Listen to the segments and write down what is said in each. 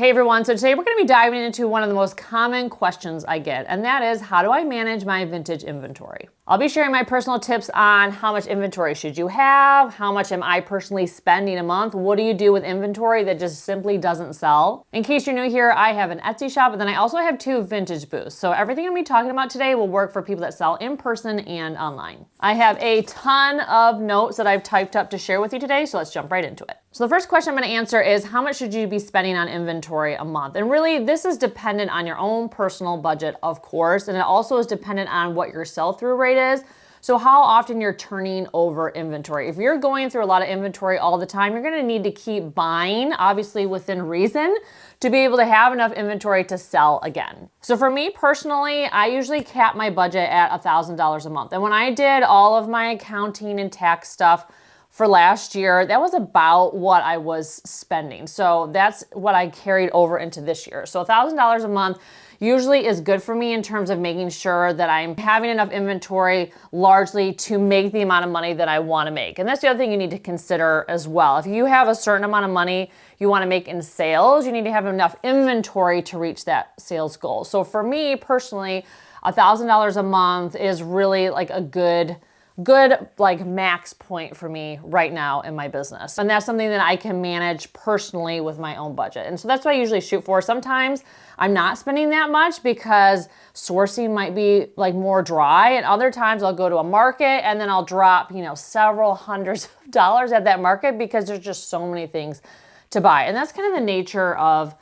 Hey everyone, so today we're going to be diving into one of the most common questions I get, and that is, how do I manage my vintage inventory? I'll be sharing my personal tips on how much inventory should you have, how much am I personally spending a month, what do you do with inventory that just simply doesn't sell. In case you're new here, I have an Etsy shop, and then I also have 2 vintage booths. So everything I'm going to be talking about today will work for people that sell in person and online. I have a ton of notes that I've typed up to share with you today, so let's jump right into it. So the first question I'm going to answer is, how much should you be spending on inventory a month? And really, this is dependent on your own personal budget, of course, and it also is dependent on what your sell-through rate is. So how often you're turning over inventory. If you're going through a lot of inventory all the time, you're going to need to keep buying, obviously within reason, to be able to have enough inventory to sell again. So for me personally, I usually cap my budget at $1,000 a month. And when I did all of my accounting and tax stuff for last year, that was about what I was spending. So that's what I carried over into this year. So $1,000 a month usually is good for me in terms of making sure that I'm having enough inventory largely to make the amount of money that I want to make. And that's the other thing you need to consider as well. If you have a certain amount of money you want to make in sales, you need to have enough inventory to reach that sales goal. So for me personally, $1,000 a month is really like a good like max point for me right now in my business. And that's something that I can manage personally with my own budget. And so that's what I usually shoot for. Sometimes I'm not spending that much because sourcing might be like more dry. And other times I'll go to a market and then I'll drop, several hundreds of dollars at that market because there's just so many things to buy. And that's kind of the nature of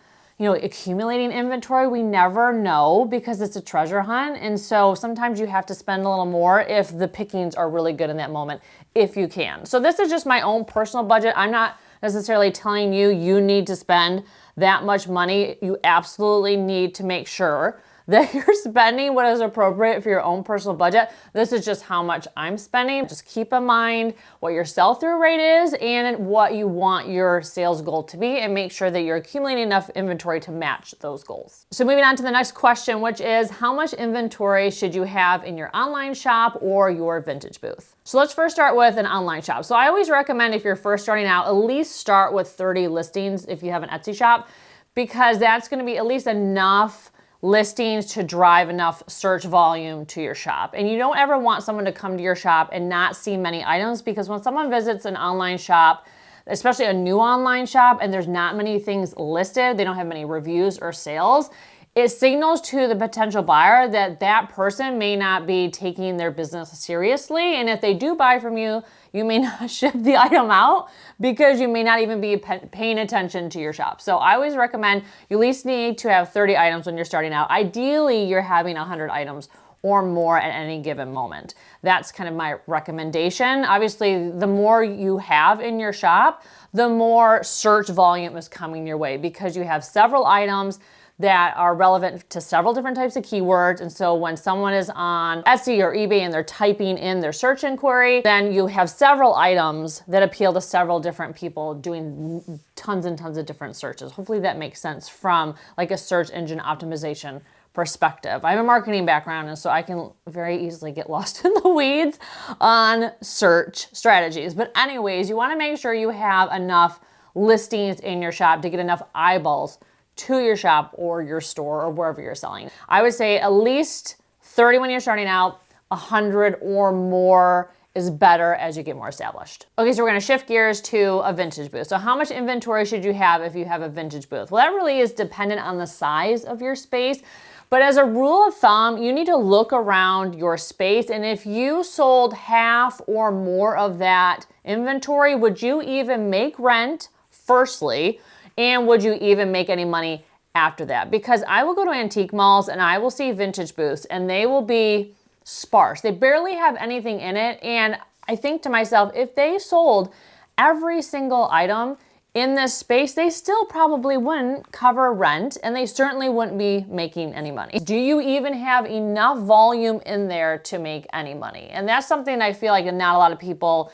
accumulating inventory. We never know because it's a treasure hunt. And so sometimes you have to spend a little more if the pickings are really good in that moment, if you can. So this is just my own personal budget. I'm not necessarily telling you need to spend that much money. You absolutely need to make sure that you're spending what is appropriate for your own personal budget. This is just how much I'm spending. Just keep in mind what your sell-through rate is and what you want your sales goal to be, and make sure that you're accumulating enough inventory to match those goals. So moving on to the next question, which is, how much inventory should you have in your online shop or your vintage booth? So let's first start with an online shop. So I always recommend, if you're first starting out, at least start with 30 listings if you have an Etsy shop, because that's going to be at least enough listings to drive enough search volume to your shop. And you don't ever want someone to come to your shop and not see many items, because when someone visits an online shop, especially a new online shop, and there's not many things listed, they don't have many reviews or sales, it signals to the potential buyer that that person may not be taking their business seriously. And if they do buy from you, you may not ship the item out because you may not even be paying attention to your shop. So I always recommend you at least need to have 30 items when you're starting out. Ideally, you're having 100 items or more at any given moment. That's kind of my recommendation. Obviously, the more you have in your shop, the more search volume is coming your way, because you have several items that are relevant to several different types of keywords. And so when someone is on Etsy or eBay and they're typing in their search inquiry, then you have several items that appeal to several different people doing tons and tons of different searches. Hopefully that makes sense from like a search engine optimization perspective. I have a marketing background, and so I can very easily get lost in the weeds on search strategies. But anyways, you want to make sure you have enough listings in your shop to get enough eyeballs to your shop or your store or wherever you're selling. I would say at least 30 when you're starting out, 100 or more is better as you get more established. Okay, so we're gonna shift gears to a vintage booth. So how much inventory should you have if you have a vintage booth? Well, that really is dependent on the size of your space. But as a rule of thumb, you need to look around your space, and if you sold half or more of that inventory, would you even make rent, firstly? And would you even make any money after that? Because I will go to antique malls and I will see vintage booths, and they will be sparse. They barely have anything in it. And I think to myself, if they sold every single item in this space, they still probably wouldn't cover rent, and they certainly wouldn't be making any money. Do you even have enough volume in there to make any money? And that's something I feel like not a lot of people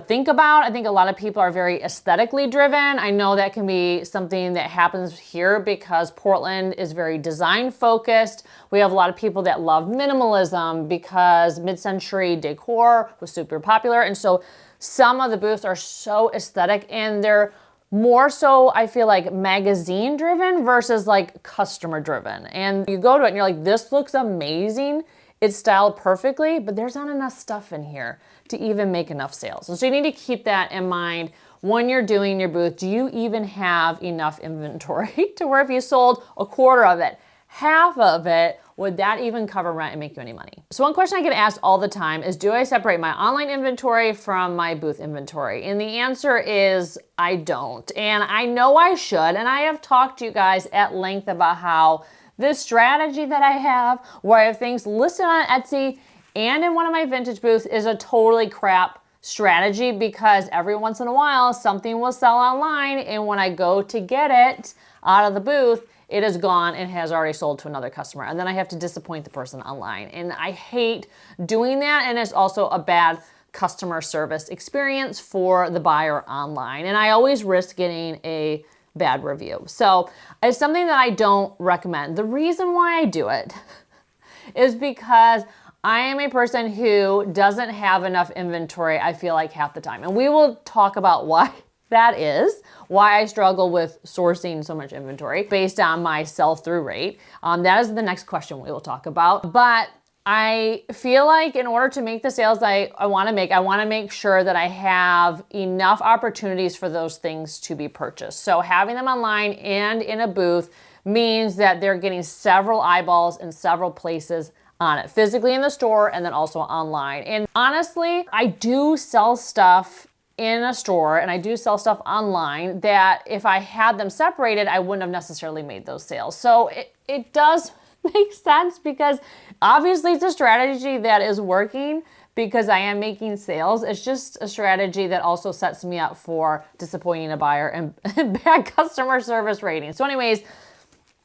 think about. I think a lot of people are very aesthetically driven. I know that can be something that happens here because Portland is very design focused. We have a lot of people that love minimalism because mid-century decor was super popular. And so some of the booths are so aesthetic, and they're more so I feel like magazine driven versus like customer driven. And you go to it and you're like, this looks amazing. It's styled perfectly, but there's not enough stuff in here to even make enough sales. And so you need to keep that in mind when you're doing your booth. Do you even have enough inventory to where if you sold a quarter of it, half of it, would that even cover rent and make you any money? So one question I get asked all the time is, do I separate my online inventory from my booth inventory? And the answer is I don't. And I know I should. And I have talked to you guys at length about how this strategy that I have, where I have things listed on Etsy and in one of my vintage booths, is a totally crap strategy, because every once in a while something will sell online, and when I go to get it out of the booth, it is gone and has already sold to another customer. And then I have to disappoint the person online. And I hate doing that. And it's also a bad customer service experience for the buyer online. And I always risk getting a bad review. So it's something that I don't recommend. The reason why I do it is because I am a person who doesn't have enough inventory, I feel like, half the time. And we will talk about why that is, why I struggle with sourcing so much inventory based on my sell-through rate. That is the next question we will talk about. But I feel like in order to make the sales I want to make sure that I have enough opportunities for those things to be purchased. So having them online and in a booth means that they're getting several eyeballs in several places on it, physically in the store and then also online. And honestly, I do sell stuff in a store and I do sell stuff online that if I had them separated, I wouldn't have necessarily made those sales. So it does make sense, because obviously it's a strategy that is working because I am making sales. It's just a strategy that also sets me up for disappointing a buyer and bad customer service rating. So anyways,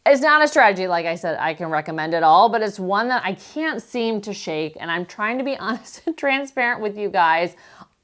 it's not a strategy, like I said, I can recommend at all, but it's one that I can't seem to shake, and I'm trying to be honest and transparent with you guys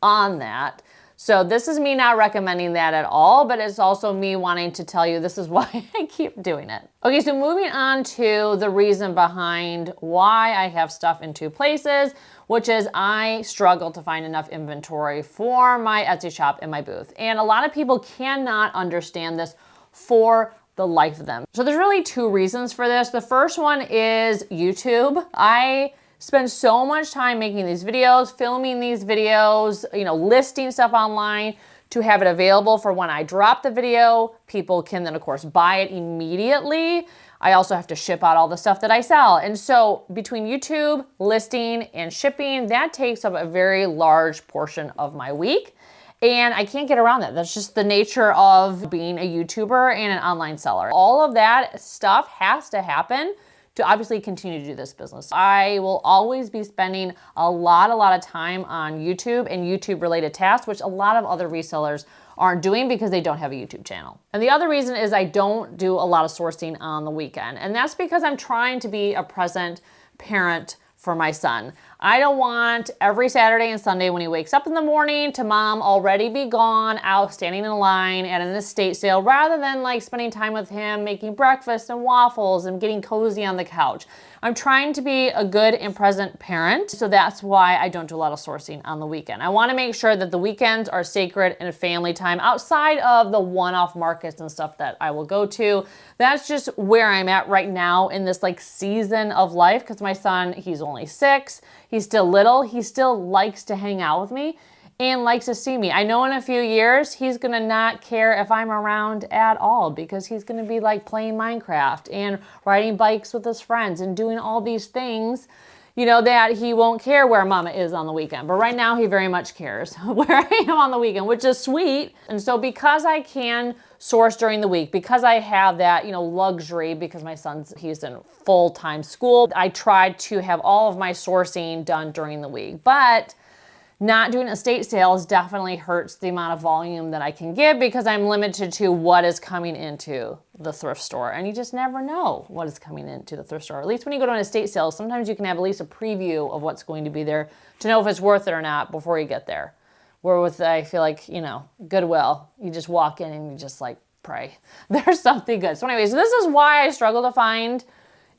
on that. So this is me not recommending that at all, but it's also me wanting to tell you this is why I keep doing it. Okay, so moving on to the reason behind why I have stuff in two places, which is I struggle to find enough inventory for my Etsy shop and my booth. And a lot of people cannot understand this for the life of them. So there's really two reasons for this. The first one is YouTube. I spend so much time making these videos, filming these videos, listing stuff online to have it available for when I drop the video. People can then, of course, buy it immediately. I also have to ship out all the stuff that I sell. And so between YouTube, listing, and shipping, that takes up a very large portion of my week. And I can't get around that. That's just the nature of being a YouTuber and an online seller. All of that stuff has to happen to obviously continue to do this business. I will always be spending a lot of time on YouTube and YouTube related tasks, which a lot of other resellers aren't doing because they don't have a YouTube channel. And the other reason is I don't do a lot of sourcing on the weekend. And that's because I'm trying to be a present parent for my son. I don't want every Saturday and Sunday when he wakes up in the morning to mom already be gone out standing in line at an estate sale, rather than like spending time with him making breakfast and waffles and getting cozy on the couch. I'm trying to be a good and present parent, so that's why I don't do a lot of sourcing on the weekend. I want to make sure that the weekends are sacred and family time outside of the one-off markets and stuff that I will go to. That's just where I'm at right now in this like season of life, because my son, he's only 6. He's still little. He still likes to hang out with me and likes to see me. I know in a few years, he's gonna not care if I'm around at all, because he's gonna be like playing Minecraft and riding bikes with his friends and doing all these things, that he won't care where mama is on the weekend. But right now he very much cares where I am on the weekend, which is sweet. And so because I can source during the week, because I have that, luxury, because my he's in full-time school, I try to have all of my sourcing done during the week. But not doing estate sales definitely hurts the amount of volume that I can give, because I'm limited to what is coming into the thrift store. And you just never know what is coming into the thrift store. At least when you go to an estate sale, sometimes you can have at least a preview of what's going to be there to know if it's worth it or not before you get there. Where with, I feel like, Goodwill, you just walk in and you just like pray there's something good. So anyways, this is why I struggle to find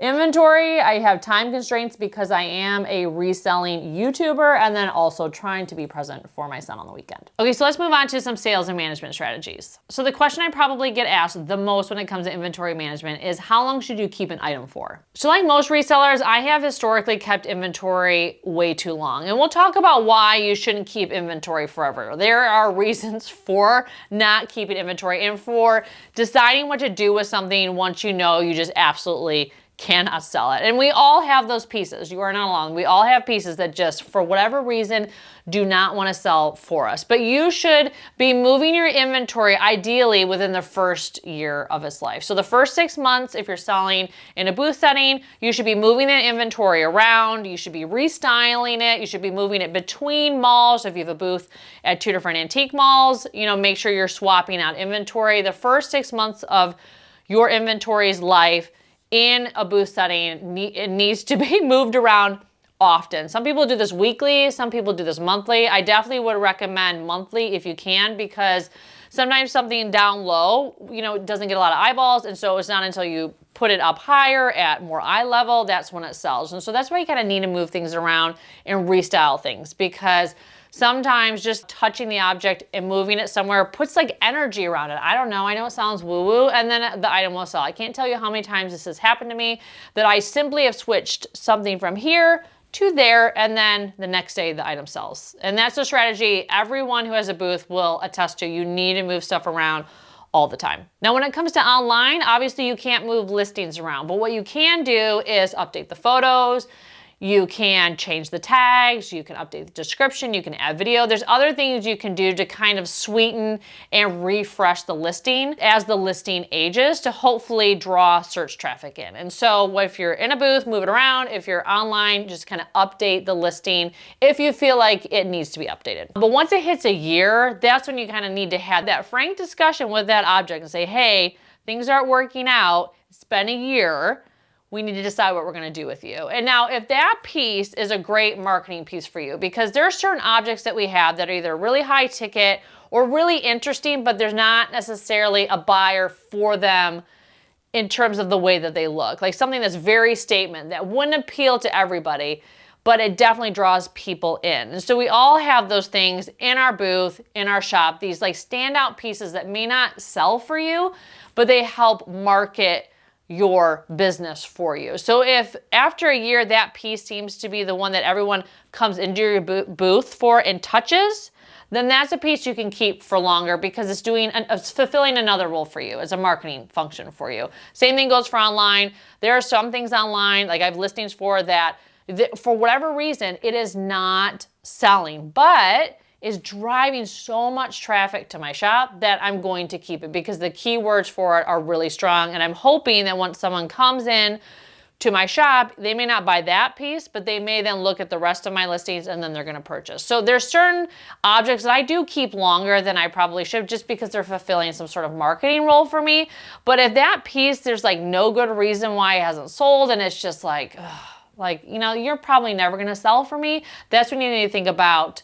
Inventory, I have time constraints because I am a reselling YouTuber and then also trying to be present for my son on the weekend. Okay, so let's move on to some sales and management strategies. So the question I probably get asked the most when it comes to inventory management is how long should you keep an item for? So like most resellers, I have historically kept inventory way too long. And we'll talk about why you shouldn't keep inventory forever. There are reasons for not keeping inventory and for deciding what to do with something once you know you just absolutely cannot sell it. And we all have those pieces. You are not alone. We all have pieces that just, for whatever reason, do not want to sell for us. But you should be moving your inventory ideally within the first year of its life. So the first 6 months, if you're selling in a booth setting, you should be moving that inventory around. You should be restyling it. You should be moving it between malls. If you have a booth at 2 different antique malls, make sure you're swapping out inventory. The first 6 months of your inventory's life in a booth setting, it needs to be moved around often. Some people do this weekly, some people do this monthly. I definitely would recommend monthly if you can, because sometimes something down low, doesn't get a lot of eyeballs, and so it's not until you put it up higher at more eye level, that's when it sells. And so that's why you kind of need to move things around and restyle things, because sometimes just touching the object and moving it somewhere puts like energy around it. I don't know. I know it sounds woo-woo, and then the item will sell. I can't tell you how many times this has happened to me that I simply have switched something from here to there, and then the next day the item sells. And that's a strategy everyone who has a booth will attest to. You need to move stuff around all the time. Now, when it comes to online, obviously you can't move listings around, but what you can do is update the photos. You can change the tags, you can update the description, you can add video. There's other things you can do to kind of sweeten and refresh the listing as the listing ages to hopefully draw search traffic in. And so if you're in a booth, move it around. If you're online, just kind of update the listing if you feel like it needs to be updated. But once it hits a year, that's when you kind of need to have that frank discussion with that object and say, hey, things aren't working out. It's been a year. We need to decide what we're going to do with you. And now if that piece is a great marketing piece for you, because there are certain objects that we have that are either really high ticket or really interesting, but there's not necessarily a buyer for them in terms of the way that they look. Like something that's very statement that wouldn't appeal to everybody, but it definitely draws people in. And so we all have those things in our booth, in our shop, these like standout pieces that may not sell for you, but they help market your business for you. So if after a year that piece seems to be the one that everyone comes into your booth for and touches, then that's a piece you can keep for longer because it's fulfilling another role for you as a marketing function for you. Same thing goes for online. There are some things online, like I have listings for that for whatever reason, it is not selling, but is driving so much traffic to my shop that I'm going to keep it because the keywords for it are really strong. And I'm hoping that once someone comes in to my shop, they may not buy that piece, but they may then look at the rest of my listings and then they're gonna purchase. So there's certain objects that I do keep longer than I probably should just because they're fulfilling some sort of marketing role for me. But if that piece, there's like no good reason why it hasn't sold and it's just like, you're probably never gonna sell for me, that's when you need to think about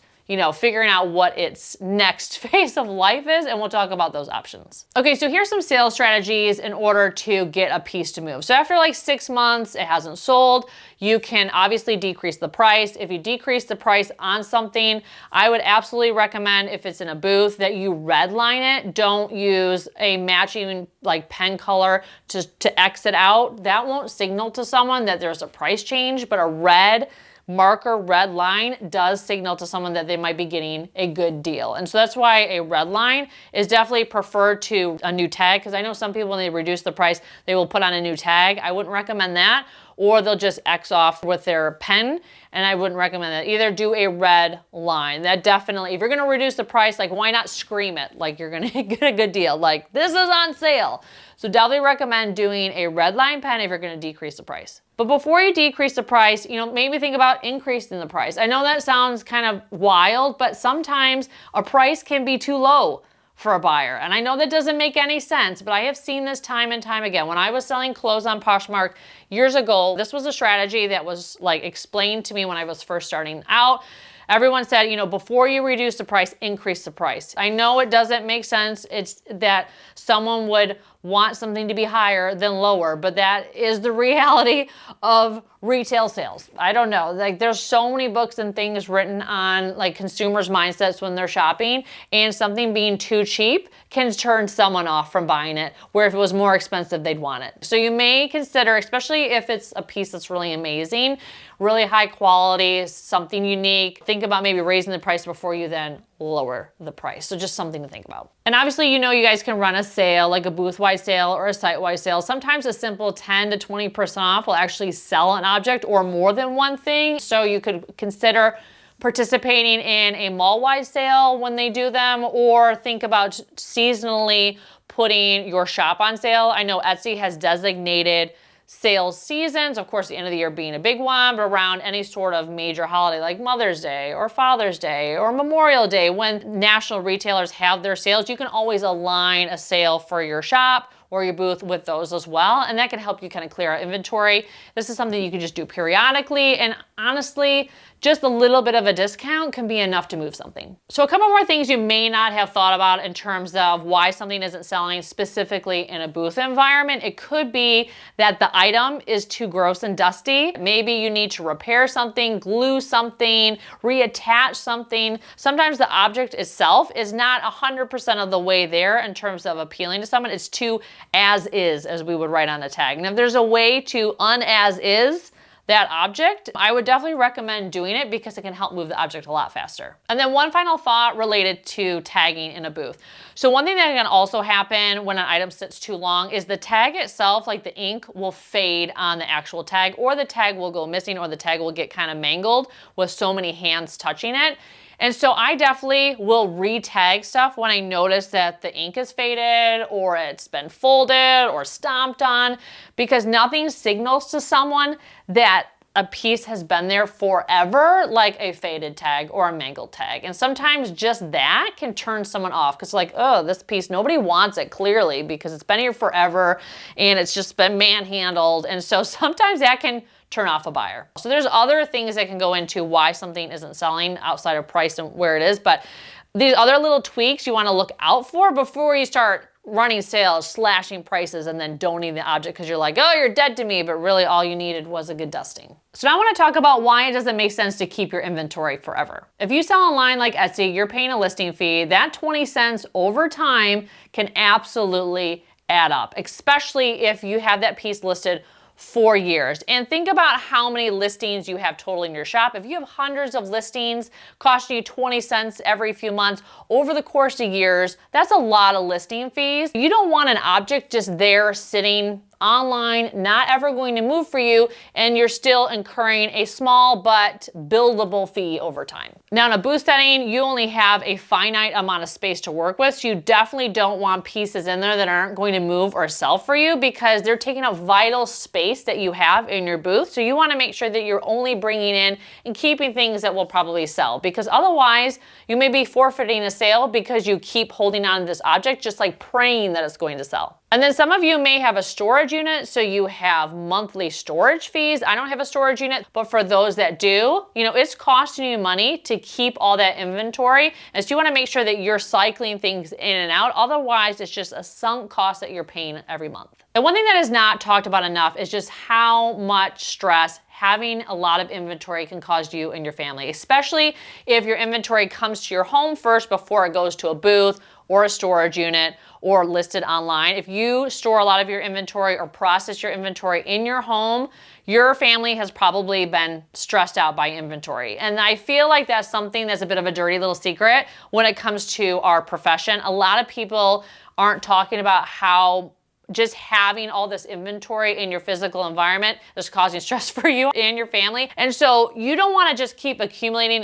figuring out what its next phase of life is, and we'll talk about those options. Okay, so here's some sales strategies in order to get a piece to move. So after like 6 months, it hasn't sold, you can obviously decrease the price. If you decrease the price on something, I would absolutely recommend if it's in a booth that you redline it. Don't use a matching like pen color to exit out. That won't signal to someone that there's a price change, but a red line does signal to someone that they might be getting a good deal. And so that's why a red line is definitely preferred to a new tag, because I know some people when they reduce the price, they will put on a new tag. I wouldn't recommend that, or they'll just X off with their pen, and I wouldn't recommend that. Either do a red line. That definitely, if you're gonna reduce the price, like why not scream it like you're gonna get a good deal, like this is on sale. So definitely recommend doing a red line pen if you're gonna decrease the price. But before you decrease the price, maybe think about increasing the price. I know that sounds kind of wild, but sometimes a price can be too low for a buyer. And I know that doesn't make any sense, but I have seen this time and time again. When I was selling clothes on Poshmark years ago, this was a strategy that was like explained to me when I was first starting out. Everyone said, before you reduce the price, increase the price. I know it doesn't make sense. It's that someone would want something to be higher than lower, but that is the reality of retail sales. I don't know, like there's so many books and things written on like consumers' mindsets when they're shopping, and something being too cheap can turn someone off from buying it, where if it was more expensive, they'd want it. So you may consider, especially if it's a piece that's really amazing, really high quality, something unique, think about maybe raising the price before you then lower the price. So just something to think about. And obviously, you know, you guys can run a sale, like a booth-wide sale or a site-wide sale. Sometimes a simple 10 to 20% off will actually sell an object or more than one thing. So you could consider participating in a mall-wide sale when they do them, or think about seasonally putting your shop on sale. I know Etsy has designated sales seasons, of course, the end of the year being a big one, but around any sort of major holiday like Mother's Day or Father's Day or Memorial Day, when national retailers have their sales, you can always align a sale for your shop or your booth with those as well. And that can help you kind of clear out inventory. This is something you can just do periodically. And honestly, just a little bit of a discount can be enough to move something. So a couple more things you may not have thought about in terms of why something isn't selling specifically in a booth environment. It could be that the item is too gross and dusty. Maybe you need to repair something, glue something, reattach something. Sometimes the object itself is not 100% of the way there in terms of appealing to someone. It's too as is, as we would write on the tag. And if there's a way to un-as is that object, I would definitely recommend doing it because it can help move the object a lot faster. And then one final thought related to tagging in a booth. So one thing that can also happen when an item sits too long is the tag itself, like the ink, will fade on the actual tag, or the tag will go missing, or the tag will get kind of mangled with so many hands touching it. And so I definitely will re-tag stuff when I notice that the ink is faded or it's been folded or stomped on, because nothing signals to someone that a piece has been there forever like a faded tag or a mangled tag. And sometimes just that can turn someone off, because like, oh, this piece, nobody wants it clearly because it's been here forever and it's just been manhandled. And so sometimes that can turn off a buyer. So there's other things that can go into why something isn't selling outside of price and where it is, but these other little tweaks you want to look out for before you start running sales, slashing prices, and then donating the object because you're like, oh, you're dead to me, but really all you needed was a good dusting. So now I want to talk about why it doesn't make sense to keep your inventory forever. If you sell online like Etsy, you're paying a listing fee. That 20 cents over time can absolutely add up, especially if you have that piece listed 4 years. And think about how many listings you have total in your shop. If you have hundreds of listings costing you 20 cents every few months over the course of years, that's a lot of listing fees. You don't want an object just there sitting online, not ever going to move for you, and you're still incurring a small but buildable fee over time. Now in a booth setting, you only have a finite amount of space to work with, so you definitely don't want pieces in there that aren't going to move or sell for you, because they're taking up vital space that you have in your booth. So you want to make sure that you're only bringing in and keeping things that will probably sell, because otherwise you may be forfeiting a sale because you keep holding on to this object, just like praying that it's going to sell. And then some of you may have a storage unit, so you have monthly storage fees. I don't have a storage unit, but for those that do, you know, it's costing you money to keep all that inventory. And so you want to make sure that you're cycling things in and out. Otherwise, it's just a sunk cost that you're paying every month. And one thing that is not talked about enough is just how much stress having a lot of inventory can cause you and your family, especially if your inventory comes to your home first before it goes to a booth or a storage unit or listed online. If you store a lot of your inventory or process your inventory in your home, your family has probably been stressed out by inventory. And I feel like that's something that's a bit of a dirty little secret when it comes to our profession. A lot of people aren't talking about how just having all this inventory in your physical environment is causing stress for you and your family. And so you don't want to just keep accumulating,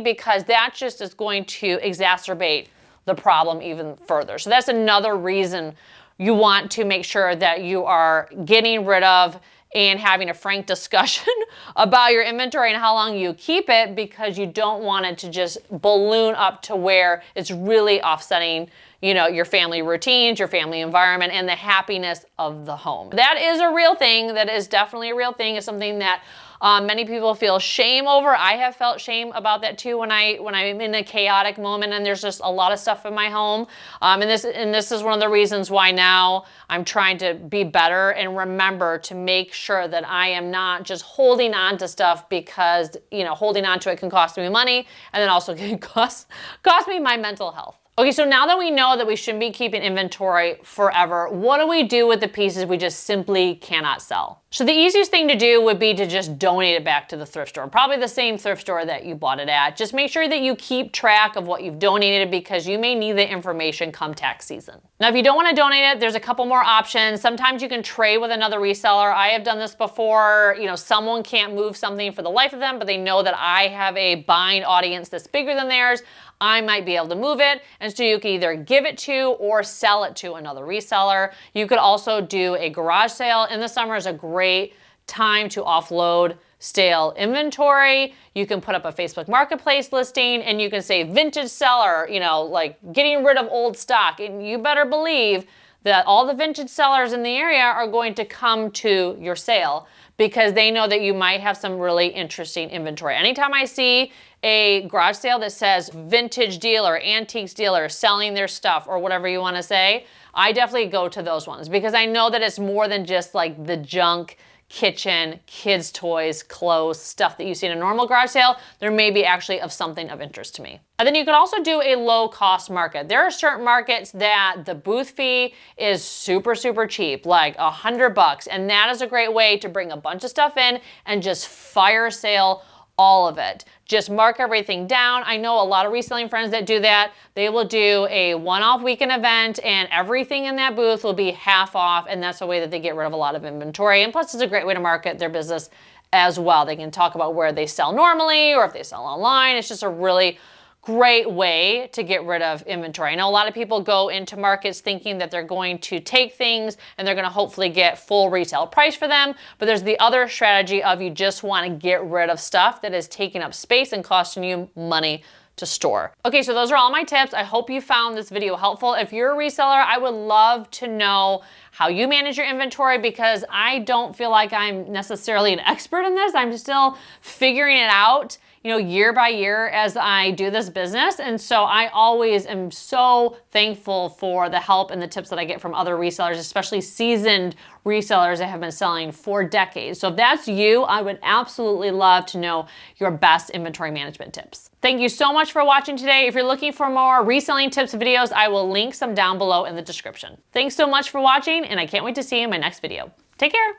because that just is going to exacerbate the problem even further. So that's another reason you want to make sure that you are getting rid of and having a frank discussion about your inventory and how long you keep it, because you don't want it to just balloon up to where it's really offsetting, you know, your family routines, your family environment, and the happiness of the home. That is a real thing. That is definitely a real thing. It's something that Many people feel shame over. I have felt shame about that too when I'm in a chaotic moment and there's just a lot of stuff in my home. And this is one of the reasons why now I'm trying to be better and remember to make sure that I am not just holding on to stuff because, you know, holding on to it can cost me money and then also can cost me my mental health. Okay, so now that we know that we shouldn't be keeping inventory forever, what do we do with the pieces we just simply cannot sell? So the easiest thing to do would be to just donate it back to the thrift store, probably the same thrift store that you bought it at. Just make sure that you keep track of what you've donated because you may need the information come tax season. Now, if you don't want to donate it, there's a couple more options. Sometimes you can trade with another reseller. I have done this before. You know, someone can't move something for the life of them, but they know that I have a buying audience that's bigger than theirs. I might be able to move it, and so you can either give it to or sell it to another reseller. You could also do a garage sale. In the summer is a great time to offload stale inventory. You can put up a Facebook Marketplace listing and you can say vintage seller, you know, like getting rid of old stock. And you better believe that all the vintage sellers in the area are going to come to your sale because they know that you might have some really interesting inventory. Anytime I see a garage sale that says vintage dealer, antiques dealer selling their stuff or whatever you want to say, I definitely go to those ones because I know that it's more than just like the junk kitchen, kids' toys, clothes, stuff that you see in a normal garage sale. There may be actually of something of interest to me. And then you could also do a low cost market. There are certain markets that the booth fee is super, super cheap, like $100. And that is a great way to bring a bunch of stuff in and just fire sale all of it. Just mark everything down. I know a lot of reselling friends that do that. They will do a one-off weekend event and everything in that booth will be half off, and that's a way that they get rid of a lot of inventory. And plus it's a great way to market their business as well. They can talk about where they sell normally or if they sell online. It's just a really great way to get rid of inventory. I know a lot of people go into markets thinking that they're going to take things and they're going to hopefully get full retail price for them, but there's the other strategy of you just want to get rid of stuff that is taking up space and costing you money to store. Okay, so those are all my tips. I hope you found this video helpful. If you're a reseller, I would love to know how you manage your inventory because I don't feel like I'm necessarily an expert in this. I'm still figuring it out, you know, year by year as I do this business. And so I always am so thankful for the help and the tips that I get from other resellers, especially seasoned resellers that have been selling for decades. So if that's you, I would absolutely love to know your best inventory management tips. Thank you so much for watching today. If you're looking for more reselling tips videos, I will link some down below in the description. Thanks so much for watching, and I can't wait to see you in my next video. Take care.